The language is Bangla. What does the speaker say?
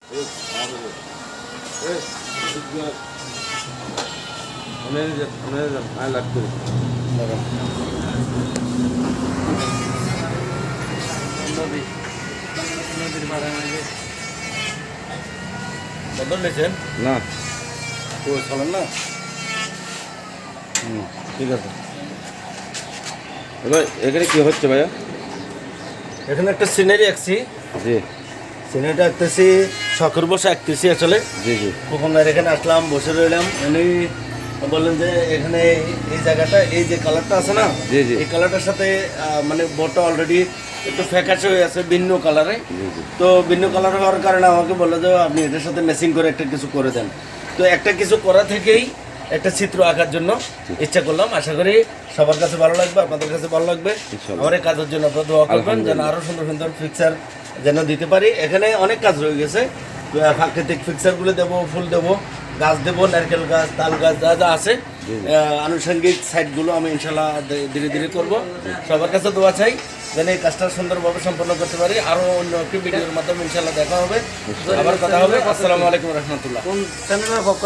বদল নিয়েছেন না তো চলেন না। ঠিক আছে। এবার এখানে কি হচ্ছে ভাইয়া? এখানে একটা সিনারি আঁকছি, জি সিনারিটা আঁকতেছি, শখের বসে আঁকতেছি আসলে। জি জি কখন এখানে আসলাম, বসে রইলাম, উনি বললেন যে এখানে এই জায়গাটা, এই যে কালারটা আছে না, জি জি এই কালারটার সাথে মানে বোর্ডটা অলরেডি একটু ফ্যাকাশে হয়ে আছে ভিন্ন কালারে। জি জি তো ভিন্ন কালার হওয়ার কারণে আমাকে বললো যে আপনি এটার সাথে ম্যাচিং করে একটা কিছু করে দেন। তো একটা কিছু করা থেকেই একটা চিত্র আঁকার জন্য ইচ্ছা করলাম। আশা করি সবার কাছে ভালো লাগবে, আপনাদের কাছে ভালো লাগবে। ইনশাআল্লাহ। আমার এই কাজের জন্য আপনারা দোয়া করবেন যেন আরো সুন্দর সুন্দর পিকচার যেন দিতে পারি। এখানে অনেক কাজ রয়ে গেছে, প্রাকৃতিক পিকচারগুলো দেবো, ফুল দেবো, গাছ দেবো, নারকেল গাছ, তাল গাছ, যা যা আছে আনুষঙ্গিক সাইডগুলো আমি ইনশাল্লাহ ধীরে ধীরে করব। সবার কাছে দোয়া চাই যেন এই কাজটা সুন্দরভাবে সম্পন্ন করতে পারি। আরও অন্য একটি ভিডিওর মাধ্যমে ইনশাল্লাহ দেখা হবে, আবার কথা হবে। আসসালামু আলাইকুম রহমতুল্লাহ। কোন চ্যানেলের পক্ষ